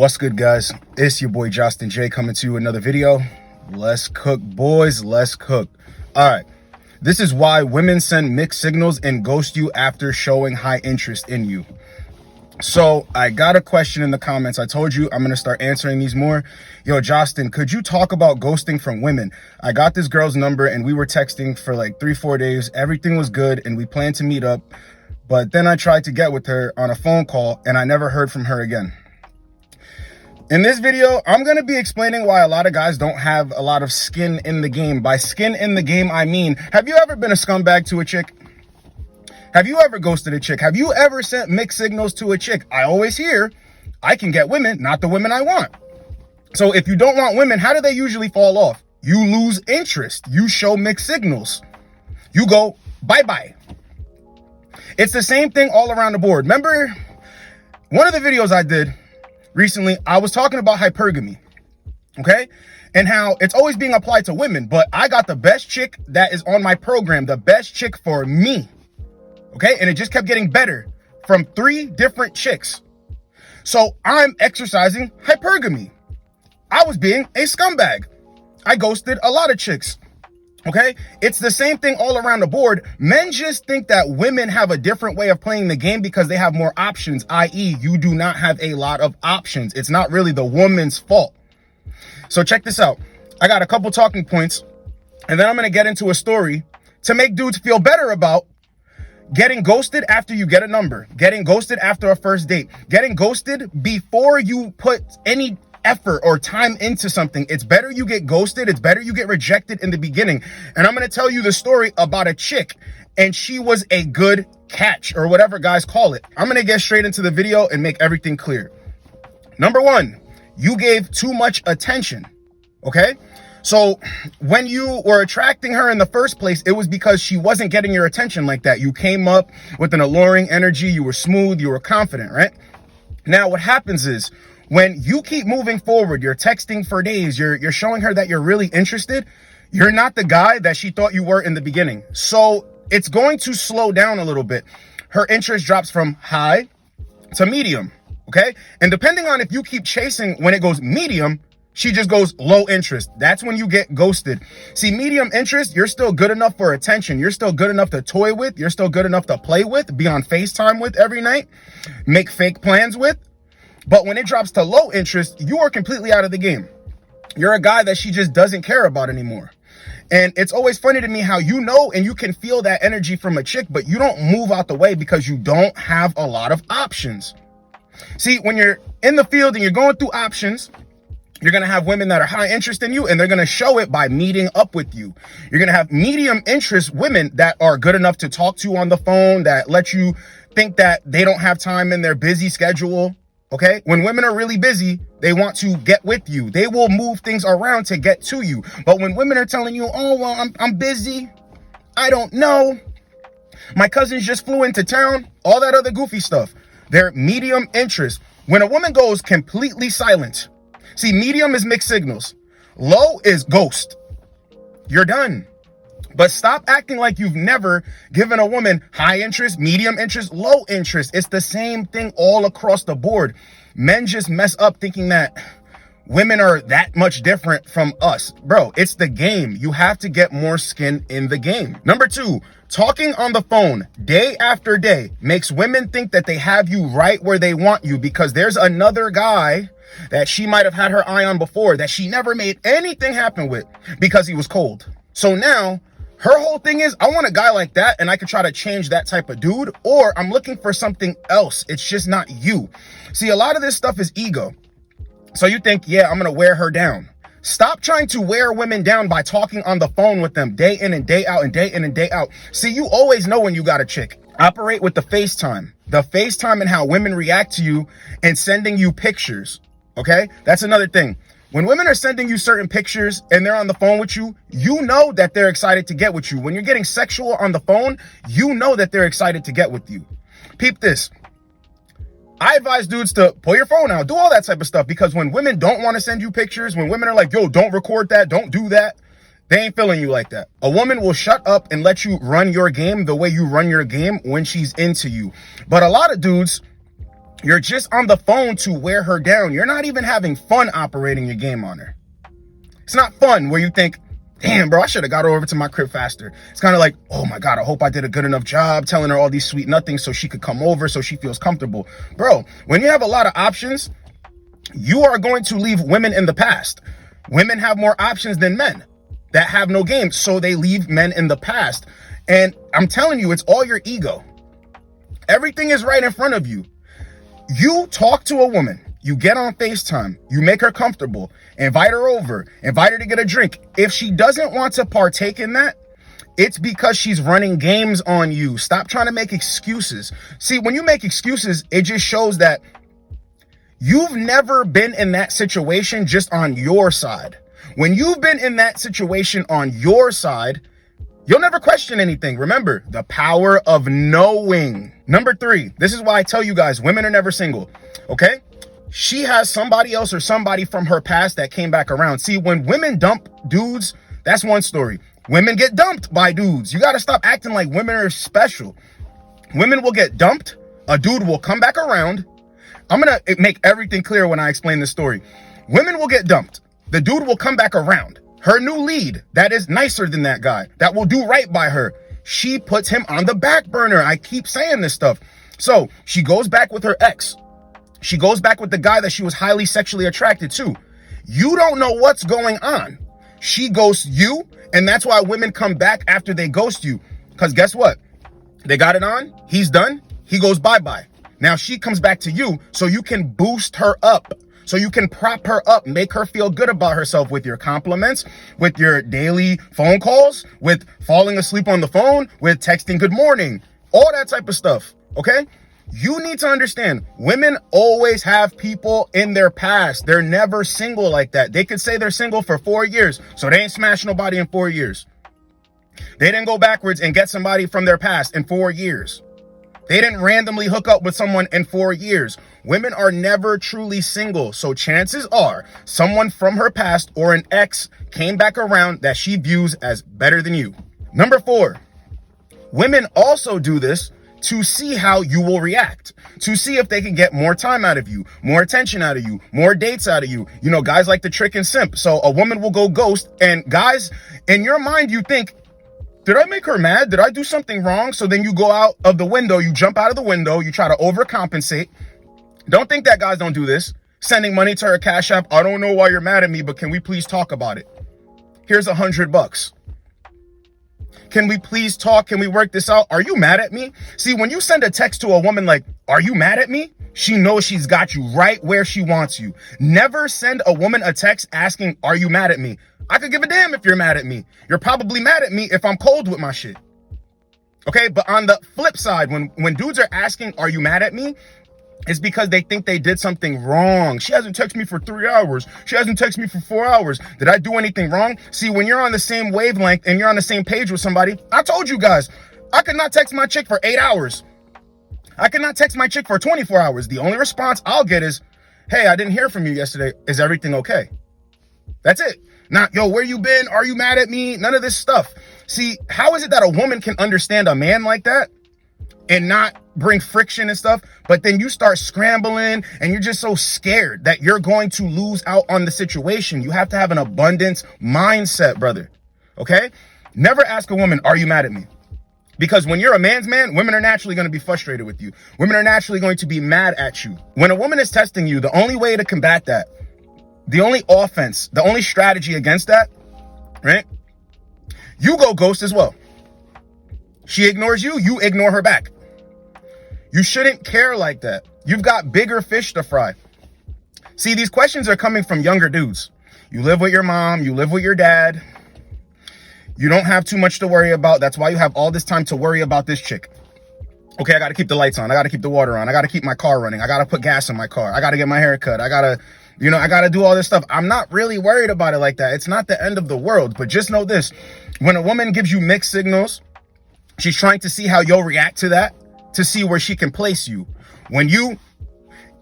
What's good, guys? It's your boy Justin J coming to you with another video. Let's cook, boys. Let's cook. All right. This is why women send mixed signals and ghost you after showing high interest in you. So I got a question in the comments. I told you I'm going to start answering these more. Yo, Justin, could you talk about ghosting from women? I got this girl's number and we were texting for like 3-4 days. Everything was good and we planned to meet up. But then I tried to get with her on a phone call and I never heard from her again. In this video, I'm going to be explaining why a lot of guys don't have a lot of skin in the game. By skin in the game, I mean, have you ever been a scumbag to a chick? Have you ever ghosted a chick? Have you ever sent mixed signals to a chick? I always hear, I can get women, not the women I want. So if you don't want women, how do they usually fall off? You lose interest. You show mixed signals. You go, bye-bye. It's the same thing all around the board. Remember one of the videos I did recently, I was talking about hypergamy, okay? And how it's always being applied to women, but I got the best chick that is on my program, the best chick for me, okay? And it just kept getting better from 3 different chicks. So I'm exercising hypergamy. I was being a scumbag. I ghosted a lot of chicks, okay? It's the same thing all around the board. Men just think that women have a different way of playing the game because they have more options, i.e. you do not have a lot of options. It's not really the woman's fault. So check this out. I got a couple talking points, and then I'm going to get into a story to make dudes feel better about getting ghosted after you get a number, getting ghosted after a first date, getting ghosted before you put any effort or time into something. It's better you get ghosted. It's better you get rejected in the beginning. And I'm going to tell you the story about a chick, and she was a good catch, or whatever guys call it. I'm going to get straight into the video and make everything clear. Number 1, you gave too much attention. Okay? So when you were attracting her in the first place, it was because she wasn't getting your attention like that. You came up with an alluring energy. You were smooth. You were confident, right? Now what happens is, when you keep moving forward, you're texting for days, you're showing her that you're really interested, you're not the guy that she thought you were in the beginning. So it's going to slow down a little bit. Her interest drops from high to medium, okay? And depending on if you keep chasing, when it goes medium, she just goes low interest. That's when you get ghosted. See, medium interest, you're still good enough for attention. You're still good enough to toy with. You're still good enough to play with, be on FaceTime with every night, make fake plans with. But when it drops to low interest, you are completely out of the game. You're a guy that she just doesn't care about anymore. And it's always funny to me how you know and you can feel that energy from a chick, but you don't move out the way because you don't have a lot of options. See, when you're in the field and you're going through options, you're going to have women that are high interest in you, and they're going to show it by meeting up with you. You're going to have medium interest women that are good enough to talk to on the phone, that let you think that they don't have time in their busy schedule. Okay, when women are really busy, they want to get with you. They will move things around to get to you. But when women are telling you, oh, well, I'm busy, I don't know, my cousins just flew into town, all that other goofy stuff, they're medium interest. When a woman goes completely silent, see, medium is mixed signals. Low is ghost. You're done. But stop acting like you've never given a woman high interest, medium interest, low interest. It's the same thing all across the board. Men just mess up thinking that women are that much different from us. Bro, it's the game. You have to get more skin in the game. Number 2, talking on the phone day after day makes women think that they have you right where they want you because there's another guy that she might have had her eye on before that she never made anything happen with because he was cold. So now, her whole thing is, I want a guy like that, and I could try to change that type of dude, or I'm looking for something else. It's just not you. See, a lot of this stuff is ego. So you think, yeah, I'm going to wear her down. Stop trying to wear women down by talking on the phone with them day in and day out and day in and day out. See, you always know when you got a chick. Operate with the FaceTime. The FaceTime and how women react to you and sending you pictures, okay? That's another thing. When women are sending you certain pictures and they're on the phone with you, you know that they're excited to get with you. When you're getting sexual on the phone, you know that they're excited to get with you. Peep this. I advise dudes to pull your phone out, do all that type of stuff, because when women don't want to send you pictures, when women are like, yo, don't record that, don't do that, they ain't feeling you like that. A woman will shut up and let you run your game the way you run your game when she's into you. But a lot of dudes You're just on the phone to wear her down. You're not even having fun operating your game on her. It's not fun where you think, damn, bro, I should have got her over to my crib faster. It's kind of like, oh my God, I hope I did a good enough job telling her all these sweet nothings so she could come over, so she feels comfortable. Bro, when you have a lot of options, you are going to leave women in the past. Women have more options than men that have no game, so they leave men in the past. And I'm telling you, it's all your ego. Everything is right in front of you. You talk to a woman, you get on FaceTime, you make her comfortable, invite her over, invite her to get a drink. If she doesn't want to partake in that, it's because she's running games on you. Stop trying to make excuses. See, when you make excuses, it just shows that you've never been in that situation just on your side. When you've been in that situation on your side, you'll never question anything. Remember, the power of knowing. Number 3, this is why I tell you guys, women are never single, okay? She has somebody else or somebody from her past that came back around. See, when women dump dudes, that's one story. Women get dumped by dudes. You got to stop acting like women are special. Women will get dumped. A dude will come back around. I'm going to make everything clear when I explain this story. Women will get dumped. The dude will come back around. Her new lead that is nicer than that guy, that will do right by her, she puts him on the back burner. I keep saying this stuff. So she goes back with her ex. She goes back with the guy that she was highly sexually attracted to. You don't know what's going on. She ghosts you, and that's why women come back after they ghost you. Because guess what? They got it on. He's done. He goes bye-bye. Now she comes back to you so you can boost her up. So you can prop her up, make her feel good about herself with your compliments, with your daily phone calls, with falling asleep on the phone, with texting good morning, all that type of stuff, okay? You need to understand, women always have people in their past. They're never single like that. They could say they're single for 4 years, so they ain't smashed nobody in 4 years. They didn't go backwards and get somebody from their past in 4 years. They didn't randomly hook up with someone in 4 years. Women are never truly single. So chances are someone from her past or an ex came back around that she views as better than you. Number 4, women also do this to see how you will react, to see if they can get more time out of you, more attention out of you, more dates out of you. You know, guys like to trick and simp. So a woman will go ghost, and guys, in your mind, you think, did I make her mad? Did I do something wrong? So then you go out of the window, you jump out of the window, you try to overcompensate. Don't think that guys don't do this. Sending money to her Cash App. I don't know why you're mad at me, but can we please talk about it? Here's $100. Can we please talk? Can we work this out? Are you mad at me? See, when you send a text to a woman like, are you mad at me? She knows she's got you right where she wants you. Never send a woman a text asking, are you mad at me? I could give a damn if you're mad at me. You're probably mad at me if I'm cold with my shit. Okay, but on the flip side, when dudes are asking, are you mad at me? It's because they think they did something wrong. She hasn't texted me for 3 hours. She hasn't texted me for 4 hours. Did I do anything wrong? See, when you're on the same wavelength and you're on the same page with somebody, I told you guys, I could not text my chick for 8 hours. I could not text my chick for 24 hours. The only response I'll get is, hey, I didn't hear from you yesterday. Is everything okay? That's it. Not, yo, where you been? Are you mad at me? None of this stuff. See, how is it that a woman can understand a man like that and not bring friction and stuff, but then you start scrambling and you're just so scared that you're going to lose out on the situation? You have to have an abundance mindset, brother, okay? Never ask a woman, are you mad at me? Because when you're a man's man, women are naturally going to be frustrated with you. Women are naturally going to be mad at you. When a woman is testing you, the only way to combat that, the only offense, the only strategy against that, right? You go ghost as well. She ignores you, you ignore her back. You shouldn't care like that. You've got bigger fish to fry. See, these questions are coming from younger dudes. You live with your mom, you live with your dad. You don't have too much to worry about. That's why you have all this time to worry about this chick. Okay, I got to keep the lights on. I got to keep the water on. I got to keep my car running. I got to put gas in my car. I got to get my hair cut. I got to do all this stuff. I'm not really worried about it like that. It's not the end of the world. But just know this. When a woman gives you mixed signals, she's trying to see how you'll react to that, to see where she can place you. When you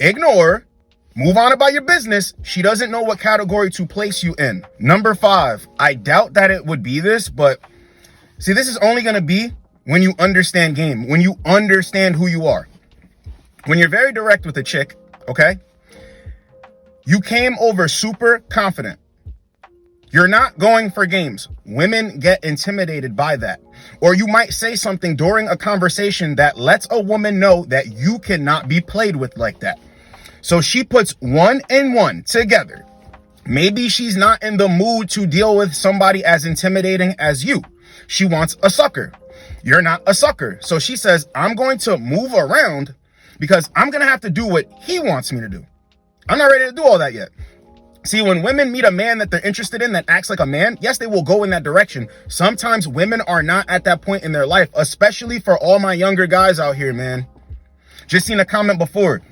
ignore, move on about your business, she doesn't know what category to place you in. Number 5, I doubt that it would be this, but see, this is only going to be when you understand game, when you understand who you are. when you're very direct with a chick, okay, you came over super confident. You're not going for games. Women get intimidated by that. Or you might say something during a conversation that lets a woman know that you cannot be played with like that. So she puts one and one together. Maybe she's not in the mood to deal with somebody as intimidating as you. She wants a sucker. You're not a sucker. So she says, I'm going to move around because I'm going to have to do what he wants me to do. I'm not ready to do all that yet. See, when women meet a man that they're interested in that acts like a man, yes, they will go in that direction. Sometimes women are not at that point in their life, especially for all my younger guys out here, man. Just seen a comment before.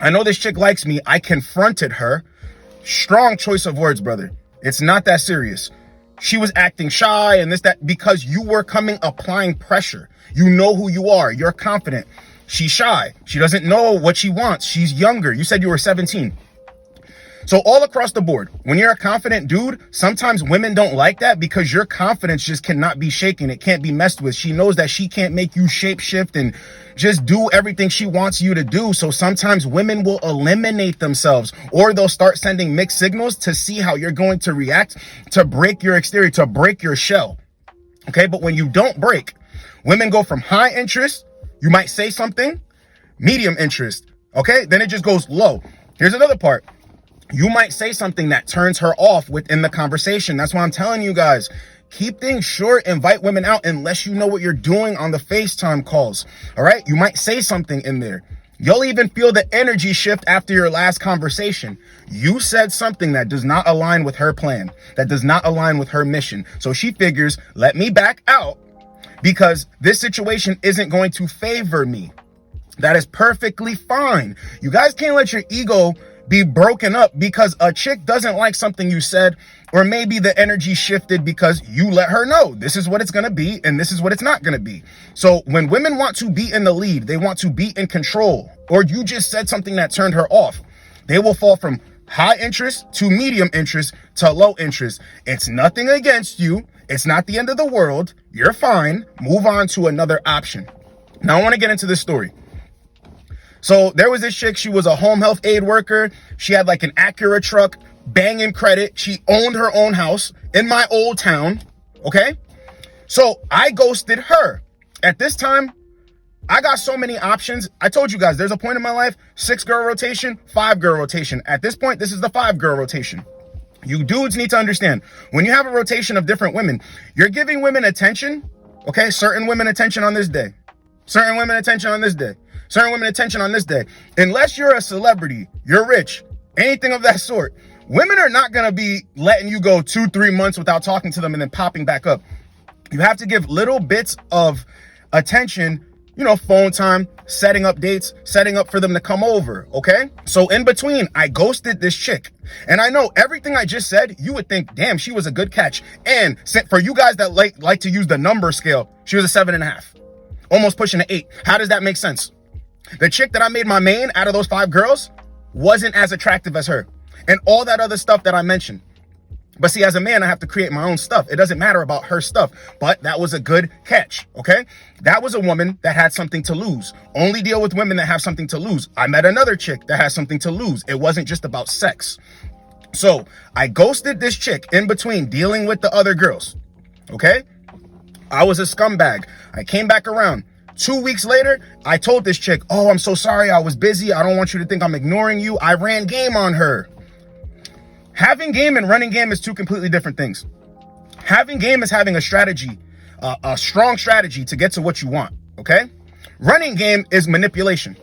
I know this chick likes me. I confronted her. Strong choice of words, brother. It's not that serious. She was acting shy and this, that, because you were applying pressure. You know who you are. You're confident. She's shy. She doesn't know what she wants. She's younger. You said you were 17. So all across the board, when you're a confident dude, sometimes women don't like that because your confidence just cannot be shaken. It can't be messed with. She knows that she can't make you shape shift and just do everything she wants you to do. So sometimes women will eliminate themselves, or they'll start sending mixed signals to see how you're going to react, to break your exterior, to break your shell. Okay, but when you don't break, women go from high interest, you might say something, medium interest, okay? Then it just goes low. Here's another part. You might say something that turns her off within the conversation. That's why I'm telling you guys, keep things short, invite women out unless you know what you're doing on the FaceTime calls, all right? You might say something in there. You'll even feel the energy shift after your last conversation. You said something that does not align with her plan, that does not align with her mission. So she figures, let me back out because this situation isn't going to favor me. That is perfectly fine. You guys can't let your ego be broken up because a chick doesn't like something you said, or maybe the energy shifted because you let her know this is what it's going to be and this is what it's not going to be. So when women want to be in the lead, they want to be in control, or you just said something that turned her off, they will fall from high interest to medium interest to low interest. It's nothing against you. It's not the end of the world. You're fine. Move on to another option. Now I want to get into this story. So there was this chick, she was a home health aid worker. She had like an Acura truck, banging credit. She owned her own house in my old town, okay? So I ghosted her. At this time, I got so many options. I told you guys, there's a point in my life, 6-girl rotation, 5-girl rotation. At this point, this is the 5-girl rotation. You dudes need to understand, when you have a rotation of different women, you're giving women attention, okay? Certain women attention on this day. Certain women attention on this day. Certain women attention on this day. Unless you're a celebrity, you're rich, anything of that sort, women are not going to be letting you go 2-3 months without talking to them and then popping back up. You have to give little bits of attention, you know, phone time, setting up dates, setting up for them to come over, okay? So in between, I ghosted this chick. And I know everything I just said, you would think, damn, she was a good catch. And for you guys that like to use the number scale, she was a 7.5, almost pushing an 8. How does that make sense? The chick that I made my main out of those 5 girls wasn't as attractive as her and all that other stuff that I mentioned. But see, as a man, I have to create my own stuff. It doesn't matter about her stuff, but that was a good catch, okay? That was a woman that had something to lose. Only deal with women that have something to lose. I met another chick that has something to lose. It wasn't just about sex. So I ghosted this chick in between dealing with the other girls, okay? I was a scumbag. I came back around. 2 weeks later, I told this chick, oh, I'm so sorry. I was busy. I don't want you to think I'm ignoring you. I ran game on her. Having game and running game is two completely different things. Having game is having a strategy, a strong strategy to get to what you want, okay? Running game is manipulation.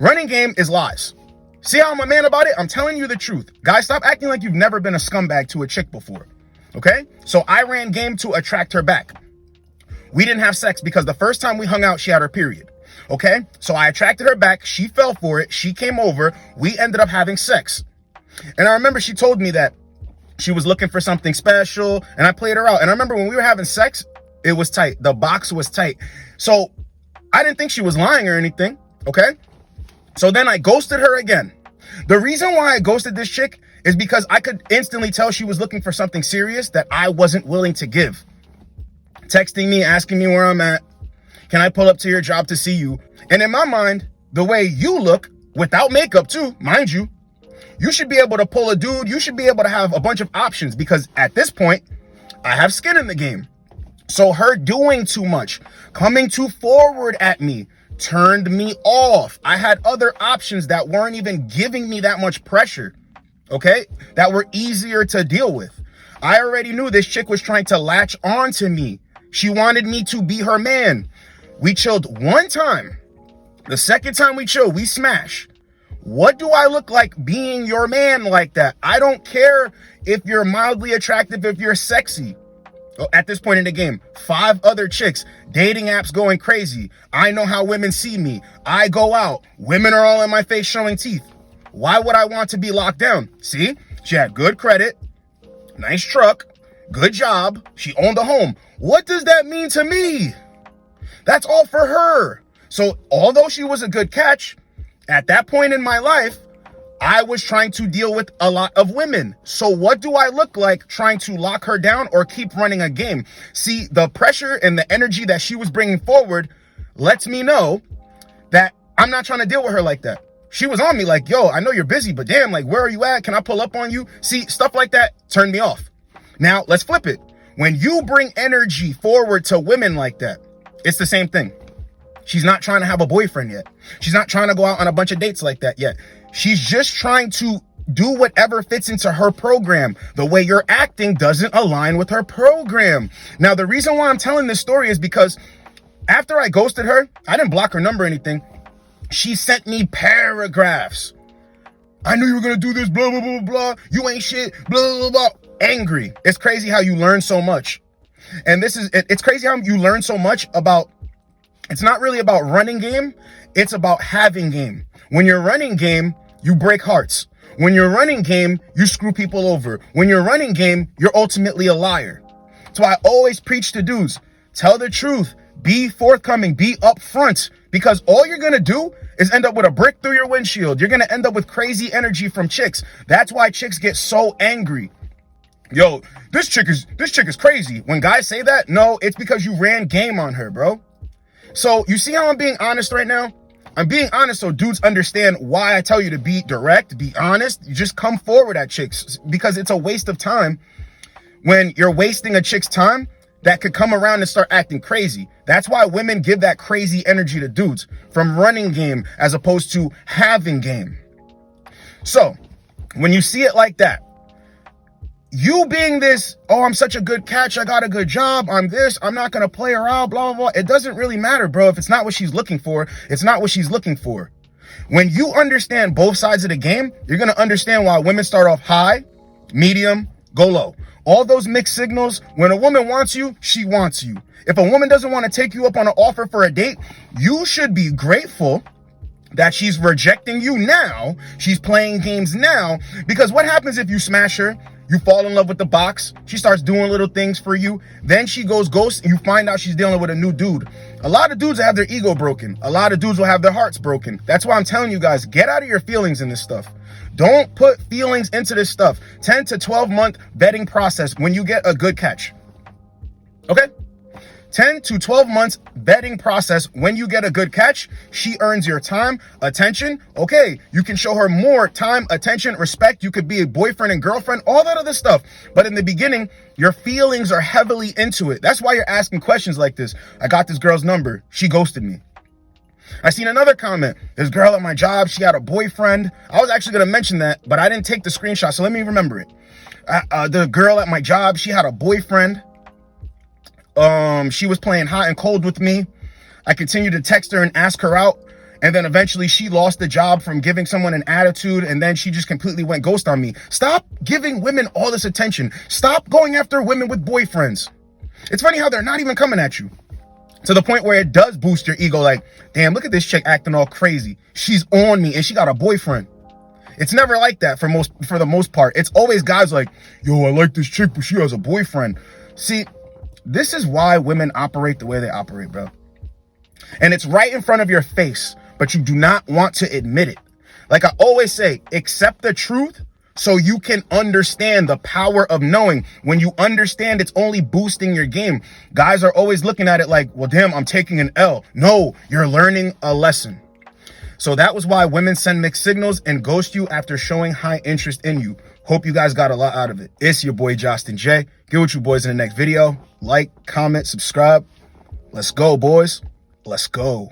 Running game is lies. See how I'm a man about it? I'm telling you the truth. Guys, stop acting like you've never been a scumbag to a chick before, okay? So I ran game to attract her back. We didn't have sex because the first time we hung out, she had her period, okay? So I attracted her back. She fell for it. She came over. We ended up having sex. And I remember she told me that she was looking for something special, and I played her out. And I remember when we were having sex, it was tight. The box was tight. So I didn't think she was lying or anything, okay? So then I ghosted her again. The reason why I ghosted this chick is because I could instantly tell she was looking for something serious that I wasn't willing to give. Texting me, asking me where I'm at. Can I pull up to your job to see you? And in my mind, the way you look, without makeup too, mind you, you should be able to pull a dude. You should be able to have a bunch of options because at this point, I have skin in the game. So her doing too much, coming too forward at me, turned me off. I had other options that weren't even giving me that much pressure, okay? That were easier to deal with. I already knew this chick was trying to latch on to me. She wanted me to be her man. We chilled one time. The second time we chill, we smash. What do I look like being your man like that? I don't care if you're mildly attractive, if you're sexy. At this point in the game, 5 other chicks, dating apps going crazy. I know how women see me. I go out. Women are all in my face showing teeth. Why would I want to be locked down? See, she had good credit, nice truck, good job. She owned a home. What does that mean to me? That's all for her. So although she was a good catch, at that point in my life, I was trying to deal with a lot of women. So what do I look like trying to lock her down or keep running a game? See, the pressure and the energy that she was bringing forward lets me know that I'm not trying to deal with her like that. She was on me like, yo, I know you're busy, but damn, like, where are you at? Can I pull up on you? See, stuff like that turned me off. Now, let's flip it. When you bring energy forward to women like that, it's the same thing. She's not trying to have a boyfriend yet. She's not trying to go out on a bunch of dates like that yet. She's just trying to do whatever fits into her program. The way you're acting doesn't align with her program. Now, the reason why I'm telling this story is because after I ghosted her, I didn't block her number or anything. She sent me paragraphs. I knew you were going to do this, blah, blah, blah, blah. You ain't shit, blah, blah, blah. Angry. It's crazy how you learn so much. And it's crazy how you learn so much about, it's not really about running game. It's about having game. When you're running game, you break hearts. When you're running game, you screw people over. When you're running game, you're ultimately a liar. So I always preach to dudes, tell the truth, be forthcoming, be upfront, because all you're going to do is end up with a brick through your windshield. You're going to end up with crazy energy from chicks. That's why chicks get so angry. Yo, this chick is crazy. When guys say that, no, it's because you ran game on her, bro. So you see how I'm being honest right now? I'm being honest so dudes understand why I tell you to be direct, be honest. You just come forward at chicks because it's a waste of time when you're wasting a chick's time that could come around and start acting crazy. That's why women give that crazy energy to dudes from running game as opposed to having game. So when you see it like that, you being this, oh, I'm such a good catch, I got a good job, I'm this, I'm not going to play around, blah, blah, blah. It doesn't really matter, bro. If it's not what she's looking for, it's not what she's looking for. When you understand both sides of the game, you're going to understand why women start off high, medium, go low. All those mixed signals, when a woman wants you, she wants you. If a woman doesn't want to take you up on an offer for a date, you should be grateful that she's rejecting you now, she's playing games now, because what happens if you smash her? You fall in love with the box. She starts doing little things for you. Then she goes ghost and you find out she's dealing with a new dude. A lot of dudes have their ego broken. A lot of dudes will have their hearts broken. That's why I'm telling you guys, get out of your feelings in this stuff. Don't put feelings into this stuff. 10 to 12 month vetting process when you get a good catch. Okay? 10 to 12 months vetting process. When you get a good catch, she earns your time, attention. Okay, you can show her more time, attention, respect. You could be a boyfriend and girlfriend, all that other stuff. But in the beginning, your feelings are heavily into it. That's why you're asking questions like this. I got this girl's number. She ghosted me. I seen another comment. This girl at my job, she had a boyfriend. I was actually going to mention that, but I didn't take the screenshot, so let me remember it. The girl at my job, she had a boyfriend. She was playing hot and cold with me. I continued to text her and ask her out. And then eventually she lost the job from giving someone an attitude. And then she just completely went ghost on me. Stop giving women all this attention. Stop going after women with boyfriends. It's funny how they're not even coming at you. To the point where it does boost your ego. Like, damn, look at this chick acting all crazy. She's on me and she got a boyfriend. It's never like that for the most part. It's always guys like, yo, I like this chick, but she has a boyfriend. See, this is why women operate the way they operate, bro. And it's right in front of your face, but you do not want to admit it. Like I always say, accept the truth so you can understand the power of knowing. When you understand, it's only boosting your game. Guys are always looking at it like, well, damn, I'm taking an L. No, you're learning a lesson. So that was why women send mixed signals and ghost you after showing high interest in you. Hope you guys got a lot out of it. It's your boy Justin J. Get with you boys in the next video. Like, comment, subscribe. Let's go, boys. Let's go.